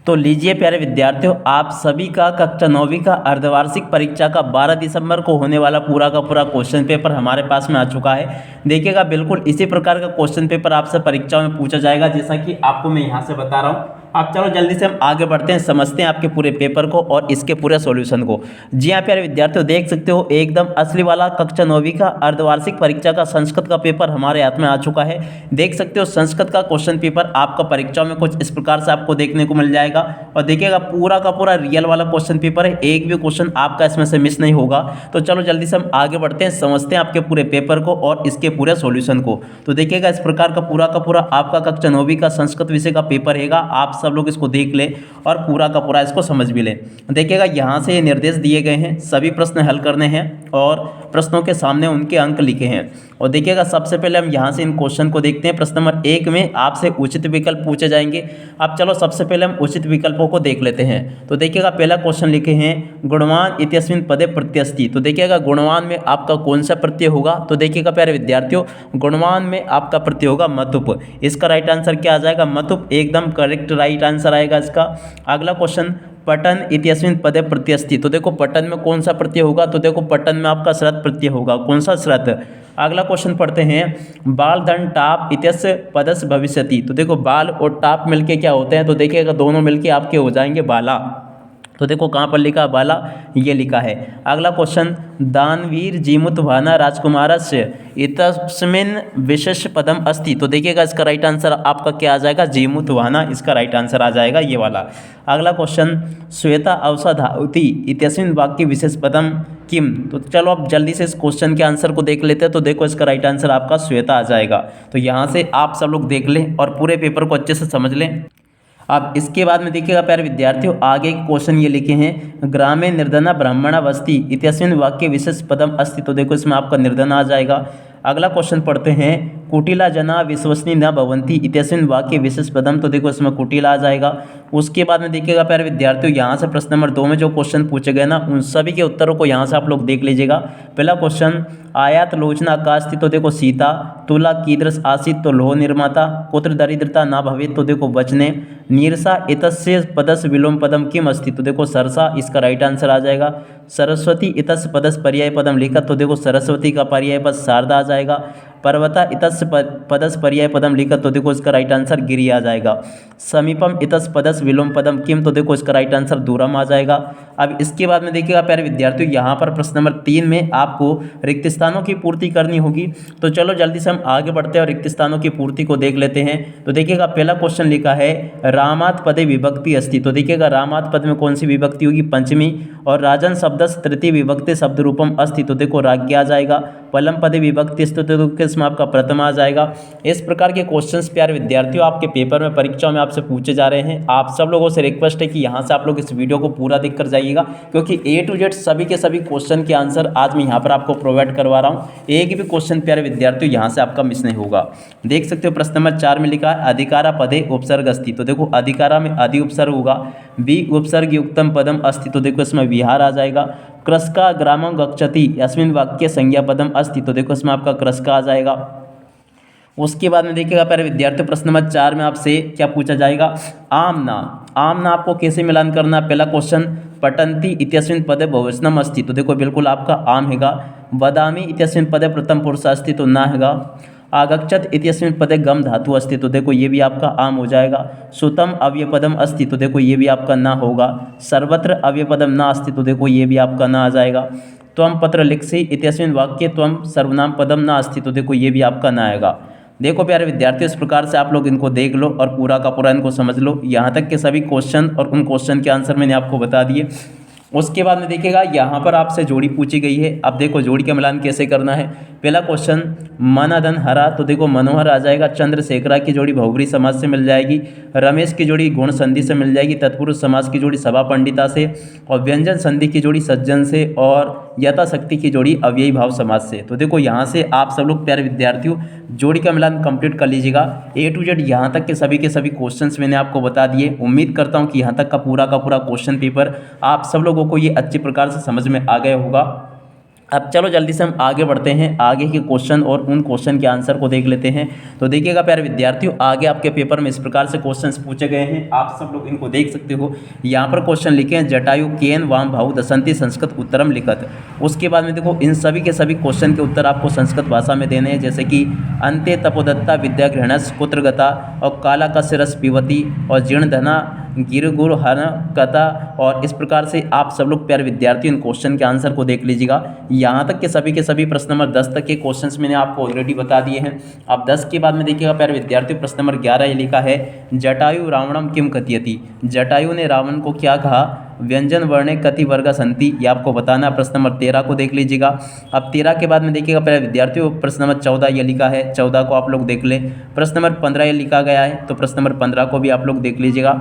तो लीजिए प्यारे विद्यार्थियों, आप सभी का कक्षा 9वीं का अर्धवार्षिक परीक्षा का 12 दिसंबर को होने वाला पूरा का पूरा क्वेश्चन पेपर हमारे पास में आ चुका है। देखिएगा, बिल्कुल इसी प्रकार का क्वेश्चन पेपर आपसे परीक्षाओं में पूछा जाएगा, जैसा कि आपको मैं यहाँ से बता रहा हूँ। आप चलो जल्दी से हम आगे बढ़ते हैं, समझते हैं आपके पूरे पेपर को और इसके पूरे सॉल्यूशन को। जी हाँ प्यारे विद्यार्थियों, देख सकते हो एकदम असली वाला कक्षा 9वीं का अर्धवार्षिक परीक्षा का संस्कृत का पेपर हमारे हाथ में आ चुका है। देख सकते हो संस्कृत का क्वेश्चन पेपर आपका परीक्षा में कुछ इस प्रकार से आपको देखने को मिल जाएगा। और देखिएगा पूरा का पूरा रियल वाला क्वेश्चन पेपर है, एक भी क्वेश्चन आपका इसमें से मिस नहीं होगा। तो चलो जल्दी से हम आगे बढ़ते हैं, समझते हैं आपके पूरे पेपर को और इसके पूरे सॉल्यूशन को। तो देखिएगा इस प्रकार का पूरा आपका कक्षा 9वीं का संस्कृत विषय का पेपर रहेगा। आप सब लोग इसको देख ले और पूरा का पूरा इसको समझ भी ले। देखिएगा यहाँ से ये निर्देश दिए गए हैं, सभी प्रश्न हल करने हैं और प्रश्नों के सामने उनके अंक लिखे हैं। और देखिएगा सबसे पहले हम यहाँ से इन क्वेश्चन को देखते हैं। प्रश्न नंबर 1 में आपसे उचित विकल्प पूछे जाएंगे। अब चलो सबसे पहले हम उचित विकल्पों को देख लेते हैं। तो देखिएगा पहला क्वेश्चन लिखे हैं गुणवान इत्यस्मिन् पदे प्रत्यस्ति। तो देखिएगा गुणवान में आपका कौन सा प्रत्यय होगा। तो देखिएगा प्यारे विद्यार्थियों, गुणवान में आपका प्रत्यय होगा मतुप। इसका राइट आंसर क्या आ जाएगा, मतुप, एकदम करेक्ट राइट आंसर आएगा इसका। अगला क्वेश्चन पठन इत्यस्मिन् पदे प्रत्यस्ति। तो देखो पठन में कौन सा प्रत्यय होगा। तो देखो पठन में आपका श्रत प्रत्यय होगा। कौन सा, श्रत। अगला क्वेश्चन पढ़ते हैं बाल धन टाप इत्यस्य पदस्य भविष्यति। तो देखो बाल और टाप मिलके क्या होते हैं। तो देखिएगा दोनों मिलके आपके हो जाएंगे बाला। तो देखो कहाँ पर लिखा बाला, ये लिखा है। अगला क्वेश्चन दानवीर जीमुत भाना राजकुमारस्य इतस्मिन् विशेष पदम अस्ति। तो देखिएगा इसका राइट आंसर आपका क्या आ जाएगा, जीमुत भाना, इसका राइट आंसर आ जाएगा ये वाला। अगला क्वेश्चन श्वेता अवसाधावति इत्यस्मिन् वाक्य विशेष पदम किम। तो चलो अब जल्दी से इस क्वेश्चन के आंसर को देख लेते हैं। तो देखो इसका राइट आंसर आपका श्वेता आ जाएगा। तो यहाँ से आप सब लोग देख लें और पूरे पेपर को अच्छे से समझ लें। अब इसके बाद में देखिएगा प्यारे विद्यार्थियों, आगे क्वेश्चन ये लिखे हैं ग्रामे निर्धना ब्राह्मणा वस्ति इत्यस्मिन् वाक्य विशेष पदम अस्ति। तो देखो इसमें आपका निर्धना आ जाएगा। अगला क्वेश्चन पढ़ते हैं कुटिला जना विश्वसनीय न भवंती इत्यस्मिन् वाक्य विशेष पदम। तो देखो इसमें कुटिला आ जाएगा। उसके बाद में देखिएगा प्यारे विद्यार्थियों, यहाँ से प्रश्न नंबर 2 में जो क्वेश्चन पूछे गए ना, उन सभी के उत्तरों को यहाँ से आप लोग देख लीजिएगा। पहला क्वेश्चन आयात लोचना का स्थित। तो देखो सीता। तुला कीदृश आसीत। तो लोह निर्माता। कुत्र दरिद्रता ना भवेत। तो देखो बचने। नीरसा इतस्य पदस विलोम पदम किम अस्ति। तो देखो सरसा, इसका राइट आंसर आ जाएगा। सरस्वती इतस्य पदस पर्याय पदम लिखा। तो देखो सरस्वती का पर्याय पद शारदा आ जाएगा। पर्वता इतस्य पदस पर्याय पदम लिखा। तो देखो इसका राइट आंसर गिरि आ जाएगा। समीपम इतस्य पदस विलोम पदम किम। तो देखो इसका राइट आंसर दूरम आ जाएगा। अब इसके बाद में देखिएगा प्यारे विद्यार्थियों, यहाँ पर प्रश्न नंबर 3 में आपको रिक्त स्थानों की पूर्ति करनी होगी। तो चलो जल्दी से हम आगे बढ़ते हैं और रिक्त स्थानों की पूर्ति को देख लेते हैं। तो देखिएगा पहला क्वेश्चन लिखा है रामात पदे विभक्ति अस्ति। तो देखिएगा रामात पद में कौन सी विभक्ति होगी, पंचमी। और राजन शब्द तृतीय विभक्ति शब्द रूपम अस्ति। तो देखो राज्ञ आ जाएगा। पलम पदे विभक्ति अस्ति। तो इसमें आपका प्रथम आ जाएगा। इस प्रकार के क्वेश्चंस प्यारे विद्यार्थियों आपके पेपर में परीक्षाओं में आपसे पूछे जा रहे हैं। आप सब लोगों से रिक्वेस्ट है कि यहाँ से आप लोग इस वीडियो को पूरा देख कर जाइएगा, क्योंकि A to Z सभी के सभी क्वेश्चन के आंसर आज मैं यहाँ पर आपको प्रोवाइड करवा रहा हूँ। एक भी क्वेश्चन प्यारे विद्यार्थियों यहाँ से आपका मिस नहीं होगा। देख सकते हो प्रश्न नंबर 4 में लिखा है अधिकारा पदे उपसर्ग अस्ति। तो देखो अधिकारा में आदि उपसर्ग होगा। बी उपसर्ग युक्तम पदम अस्ति। तो देखो इसमें विहार आ जाएगा। क्रस्का ग्रामं गच्छति अस्मिन् वाक्य संज्ञा पदम अस्ति। तो देखो इसमें आपका क्रस्का आ जाएगा। उसके बाद में देखिएगा प्यारे विद्यार्थियों, प्रश्न नंबर 4 में आपसे क्या पूछा जाएगा, आमना। आमना आपको कैसे मिलान करना। पहला क्वेश्चन पठन्ति इत्यस्मिन् पदे बहुवचनम अस्ति। तो देखो बिल्कुल आपका आम हैगा। वदामि इत्यस्मिन् पदे प्रथम पुरुष अस्ति। तो ना हैगा। आगच्छत इत्यस्मिन् पदे गम धातु अस्ति। तो देखो ये भी आपका आम हो जाएगा। सुतम अव्यपदम अस्ति। तो देखो ये भी आपका ना होगा। सर्वत्र अव्यपदम ना अस्ति। तो देखो ये भी आपका ना आ जाएगा। त्वम पत्र लिखसि इत्यस्मिन् वाक्ये त्वम सर्वनाम पदम ना अस्ति। तो देखो ये भी आपका ना आएगा। देखो प्यारे विद्यार्थियों, इस प्रकार से आप लोग इनको देख लो और पूरा का पूरा इनको समझ लो। यहाँ तक के सभी क्वेश्चन और उन क्वेश्चन के आंसर मैंने आपको बता दिए। उसके बाद में देखिएगा यहाँ पर आपसे जोड़ी पूछी गई है। अब देखो जोड़ी का मिलान कैसे करना है। पहला क्वेश्चन मनदन हरा। तो देखो मनोहर आ जाएगा। चंद्रशेखरा की जोड़ी बहुब्री समाज से मिल जाएगी। रमेश की जोड़ी गुण संधि से मिल जाएगी। तत्पुरुष समाज की जोड़ी सभा पंडिता से। और व्यंजन संधि की जोड़ी सज्जन से। और यथाशक्ति की जोड़ी अव्ययी भाव समाज से। तो देखो यहाँ से आप सब लोग प्यारे विद्यार्थियों जोड़ी का मिलान कंप्लीट कर लीजिएगा। A to Z यहाँ तक के सभी क्वेश्चंस मैंने आपको बता दिए। उम्मीद करता हूँ कि यहाँ तक का पूरा क्वेश्चन पेपर आप सब लोगों को ये अच्छी प्रकार से समझ में आ गया होगा। अब चलो जल्दी से हम आगे बढ़ते हैं, आगे के क्वेश्चन और उन क्वेश्चन के आंसर को देख लेते हैं। तो देखिएगा प्यारे विद्यार्थियों, आगे आपके पेपर में इस प्रकार से क्वेश्चंस पूछे गए हैं, आप सब लोग इनको देख सकते हो। यहाँ पर क्वेश्चन लिखे हैं, जटायु केन वाम भाऊ दसंती संस्कृत उत्तरम लिखत। उसके बाद में देखो इन सभी के सभी क्वेश्चन के उत्तर आपको संस्कृत भाषा में देने हैं, जैसे कि अंत्य तपोदत्ता विद्या गृहणस कुत्रगता और काला का सिरस पिवती और जीर्ण धना गिरगुर हन कथा। और इस प्रकार से आप सब लोग प्यारे विद्यार्थियों इन क्वेश्चन के आंसर को देख लीजिएगा। यहाँ तक के सभी प्रश्न नंबर 10 तक के क्वेश्चंस मैंने आपको ऑलरेडी बता दिए हैं। अब 10 के बाद में देखिएगा प्यारे विद्यार्थियों, प्रश्न नंबर 11 ये लिखा है, जटायु रावणम किम कथयति। जटायु ने रावण को क्या कहा। व्यंजन वर्णे कति वर्ग संति, ये आपको बताना। प्रश्न नंबर 13 को देख लीजिएगा। अब 13 के बाद में देखिएगा प्यारे विद्यार्थियों, प्रश्न नंबर 14 ये लिखा है, 14 को आप लोग देख ले। प्रश्न नंबर 15 ये लिखा गया है, तो प्रश्न नंबर 15 को भी आप लोग देख लीजिएगा।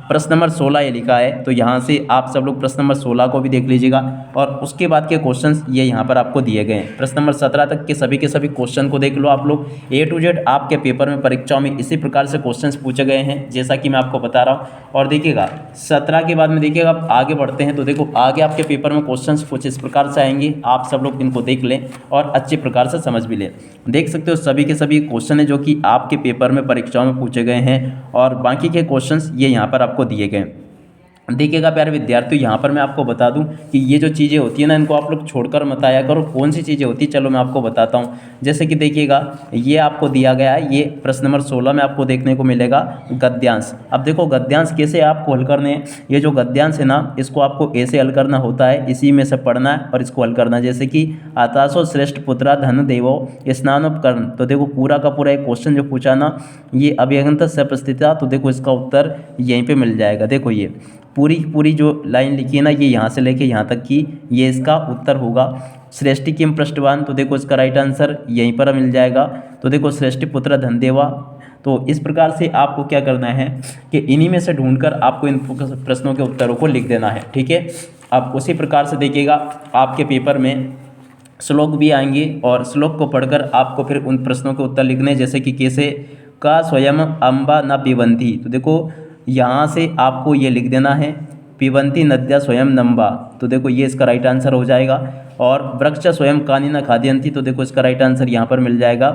प्रश्न नंबर 16 ये लिखा है, तो यहाँ से आप सब लोग प्रश्न नंबर 16 को भी देख लीजिएगा। और उसके बाद के क्वेश्चंस ये यहाँ पर आपको दिए गए हैं। प्रश्न नंबर 17 तक के सभी क्वेश्चन को देख लो आप लोग। A to Z आपके पेपर में परीक्षाओं में इसी प्रकार से क्वेश्चंस पूछे गए हैं, जैसा कि मैं आपको बता रहा हूँ। और देखिएगा 17 के बाद में देखिएगा आप आगे बढ़ते हैं, तो देखो आगे आपके पेपर में क्वेश्चंस कुछ इस प्रकार से आएंगे, आप सब लोग इनको देख लें और अच्छे प्रकार से समझ भी लें। देख सकते हो सभी के सभी क्वेश्चन है जो कि आपके पेपर में परीक्षाओं में पूछे गए हैं, और बाकी के क्वेश्चंस ये यहाँ पर आपको दिए गए। देखिएगा प्यारे विद्यार्थियों, यहाँ पर मैं आपको बता दूं कि ये जो चीज़ें होती है ना, इनको आप लोग छोड़कर मत आया करो। कौन सी चीज़ें होती है चलो मैं आपको बताता हूँ। जैसे कि देखिएगा ये आपको दिया गया है, ये प्रश्न नंबर 16 में आपको देखने को मिलेगा गद्यांश। अब देखो गद्यांश कैसे आपको हल करने हैं। ये जो गद्यांश है ना, इसको आपको ऐसे हल करना होता है, इसी में से पढ़ना है और इसको हल करना है। जैसे कि आताशो श्रेष्ठ पुत्रा धन देवो स्नानोपकरण, तो देखो पूरा का पूरा एक क्वेश्चन जो पूछा ना, ये अभियंता सपस्थिता, तो देखो इसका उत्तर यहीं पर मिल जाएगा। देखो ये पूरी जो लाइन लिखी है ना, ये यहाँ से लेके यहाँ तक की ये इसका उत्तर होगा। श्रेष्ठी किम पृष्ठवान, तो देखो इसका राइट आंसर यहीं पर मिल जाएगा। तो देखो श्रेष्ठी पुत्र धनदेवा। तो इस प्रकार से आपको क्या करना है कि इन्हीं में से ढूंढकर आपको इन प्रश्नों के उत्तरों को लिख देना है, ठीक है। अब उसी प्रकार से देखिएगा आपके पेपर में श्लोक भी आएंगे, और श्लोक को पढ़कर आपको फिर उन प्रश्नों के उत्तर लिखने, जैसे कि कैसे का स्वयं अम्बा न पिबंती, तो देखो यहाँ से आपको ये लिख देना है, पिबंती नद्या स्वयं नंबा, तो देखो ये इसका राइट आंसर हो जाएगा। और वृक्ष स्वयं कानी न खाद्यंती, तो देखो इसका राइट आंसर यहाँ पर मिल जाएगा,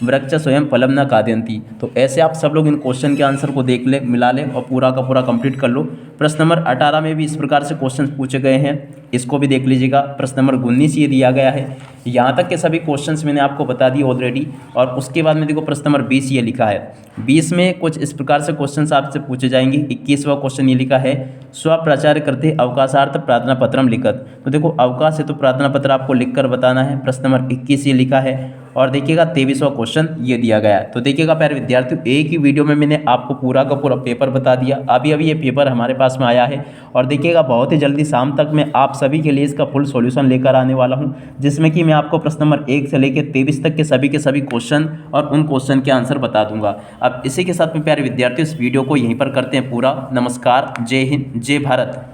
वृक्ष स्वयं फलम न खाद्यंती। तो ऐसे आप सब लोग इन क्वेश्चन के आंसर को देख ले, मिला ले और पूरा का पूरा कंप्लीट कर लो। प्रश्न नंबर 18 में भी इस प्रकार से क्वेश्चन पूछे गए हैं, इसको भी देख लीजिएगा। प्रश्न नंबर 19 ये दिया गया है। यहाँ तक के सभी क्वेश्चंस मैंने आपको बता दिए ऑलरेडी। और उसके बाद में देखो प्रश्न नंबर 20 ये लिखा है। 20 में कुछ इस प्रकार से क्वेश्चंस आपसे पूछे जाएंगे। 21वां क्वेश्चन ये लिखा है, स्वप्रचार करते अवकाशार्थ प्रार्थना पत्रम लिखत, तो देखो अवकाश है तो प्रार्थना पत्र आपको लिखकर बताना है। प्रश्न नंबर 21 ये लिखा है। और देखिएगा 23वां क्वेश्चन ये दिया गया है। तो देखिएगा प्यारे विद्यार्थियों, एक ही वीडियो में मैंने आपको पूरा का पूरा पेपर बता दिया। अभी ये पेपर हमारे पास में आया है, और देखिएगा बहुत ही जल्दी शाम तक मैं आप सभी के लिए इसका फुल सॉल्यूशन लेकर आने वाला हूं, जिसमें कि मैं आपको प्रश्न नंबर 1 से लेकर 23 तक के सभी क्वेश्चन और उन क्वेश्चन के आंसर बता दूंगा। अब इसी के साथ में प्यारे विद्यार्थियों, इस वीडियो को यहीं पर करते हैं पूरा। नमस्कार, जय हिंद, जय भारत।